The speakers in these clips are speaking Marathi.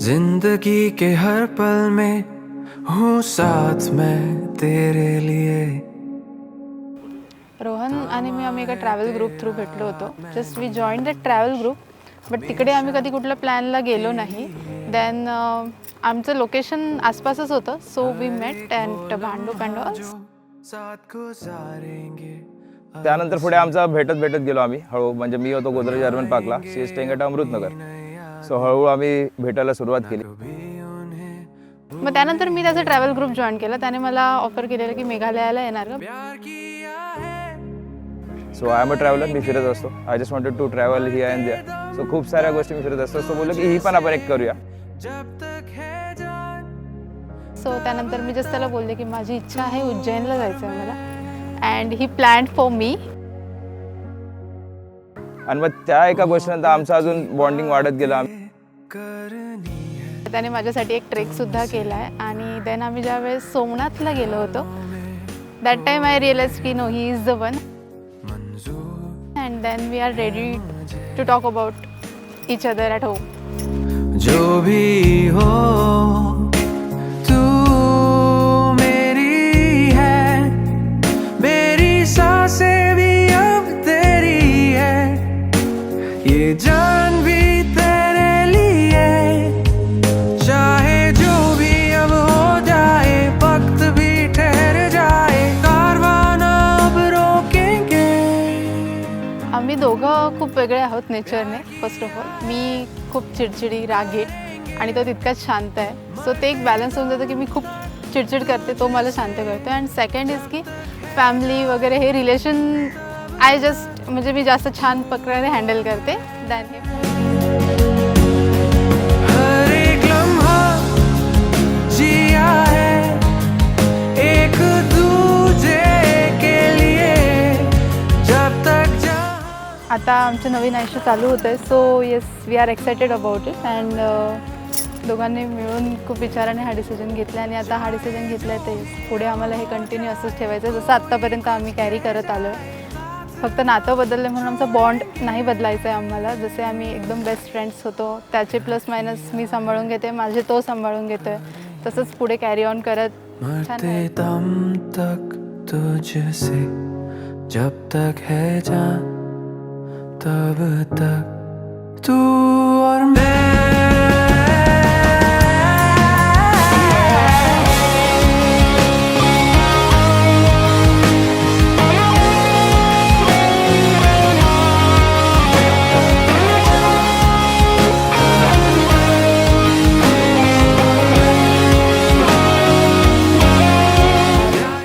जिंदगी के हर पल में हूँ साथ मैं तेरे लिए। रोहन आणि मी आम्ही एका ट्रॅव्हल ग्रुप थ्रू भेटलो होतो. Just we join the travel group, but तिकडे आम्ही कधी कुठल्या प्लॅनला गेलो नाही. देन आमचं लोकेशन आसपासच होतं, सो वी मेट अँड भांडू कांडो. त्यानंतर पुढे आमचा भेटत गेलो आम्ही हळू. म्हणजे मी होतो गोदरेज अर्बन पार्कला, she staying at Amritnagar. So हळूहळू आम्ही भेटायला सुरुवात केली. मग त्यानंतर मी त्याचा ट्रॅव्हल ग्रुप जॉईन केला. त्याने मला ऑफर केलेलं की मेघालयाला येणार का. So I am a traveller, मी फिरत असतो. I just wanted to travel here and there. So खूप साऱ्या गोष्टी मी फिरत असतो. सो बोललो की ही पण आपण एक करूया. सो त्यानंतर मी जस्ट त्याला बोलले की माझी इच्छा आहे उज्जैनला जायचं आहे मला, and he planned for me. आणि मग त्या एका गोष्टीनंतर आमचं अजून बॉन्डिंग वाढत गेलं. त्याने माझ्यासाठी एक ट्रेकसुद्धा केला आहे. आणि देन आम्ही ज्यावेळेस सोमनाथला गेलो होतो, दॅट टाईम आय रिअलाइज की no, he is the one. And then we are ready to talk about each other at home. जो भी हो तू मेरी है, मेरी सांसें भी अब तेरी है, ये जान भी तेरे लिए, चाहे जो भी अब हो जाए, वक्त भी ठहर जाए, कारवाना अब रोकेंगे. आम्ही दोघं खूप वेगळे आहोत नेचरने. फर्स्ट ऑफ ऑल मी खूप चिडचिडी, रागीट, आणि तो तितकाच शांत आहे. सो ते एक बॅलन्स होऊन जातं की मी खूप चिडचिड करते, तो मला शांत करतो. अँड सेकंड इज की फॅमिली वगैरे हे रिलेशन आय जस्ट, म्हणजे मी जास्त छान प्रकारे हँडल करते दॅन हे. हर एक लम्हा जिया है एक दूजे के लिए, जब तक जा. आता आमचं नवीन आयुष्य चालू होतं आहे. So yes, we are excited about it. And दोघांनी मिळून खूप विचाराने हा डिसिजन घेतला. आणि आता हा डिसिजन घेतला आहे ते पुढे आम्हाला हे कंटिन्यू असंच ठेवायचं आहे जसं आत्तापर्यंत आम्ही कॅरी करत आलो आहे. फक्त नातं बदललं म्हणून आमचा बॉन्ड नाही बदलायचं आहे आम्हाला. जसे आम्ही एकदम बेस्ट फ्रेंड्स होतो, त्याचे प्लस मायनस मी सांभाळून घेते, माझे तो सांभाळून घेतो आहे, तसंच पुढे कॅरी ऑन करत मरते दम तक तुझसे, जब तक है जान तब तक तू और मैं.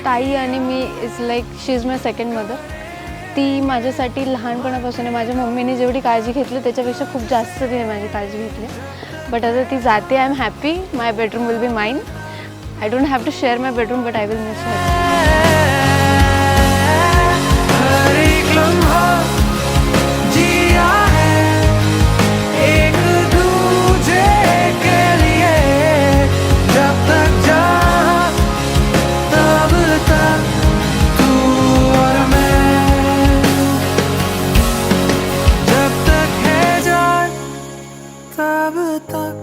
ताई आणि me is like, she is my second mother. ती माझ्यासाठी लहानपणापासून आहे. माझ्या मम्मीने जेवढी काळजी घेतली त्याच्यापेक्षा खूप जास्त तिने माझी काळजी घेतली. बट आता ती जाते, I am happy. My bedroom will be mine. I don't have to share my bedroom, but I will miss her. हर एक लम्हा जिया है एक दूजे के लिए, जब तक जा तब तक तू और मैं, जब तक है जान तब तक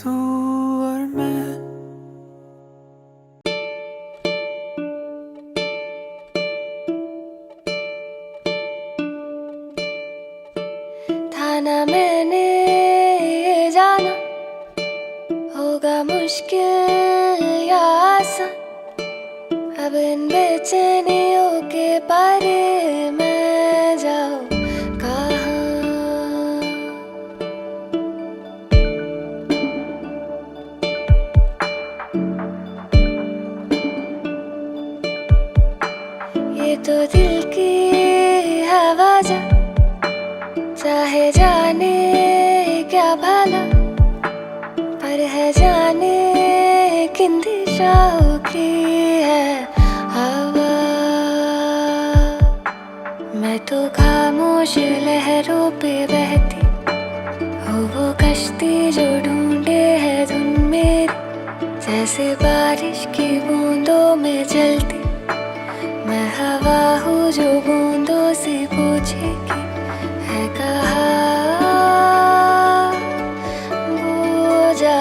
तू और मैं. था ना मैंने ये जाना होगा मुश्किल या आसान, अब इन बेचैनियों के पारे मैं जाऊं कहाँ. ये तो दिल की हवा जा, चाहे जाने क्या भला, पर है जाने किन दिशाओं की है हवा. मैं तो खामोश लहरों पे बहती हो, वो कश्ती जो ढूंढे है धुन मेरी, जैसे बारिश की बूंदों में चलती. मैं हवा हूँ जो बूंदों से पूछेगी है कहाँ वो जा.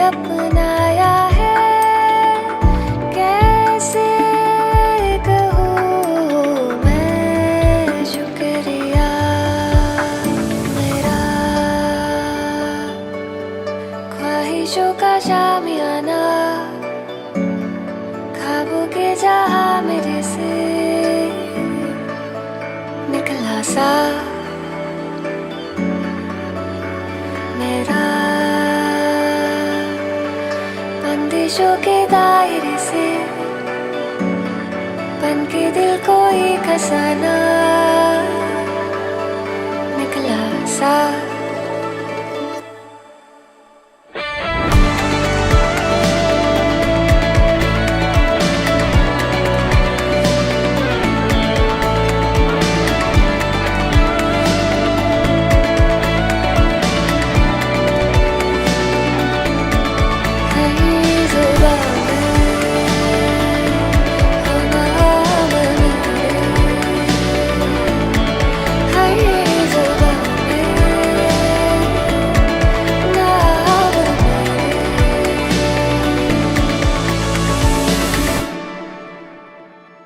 अपनाया है, कैसे कहूँ मैं शुक्रिया मेरा। ख्वाहिशों का शामियाना, ख्वाबों के जहां मेरे से निकला सा मेरा। बंदिशों के दायरे से बन के दिल को ही खसाना निकला सा।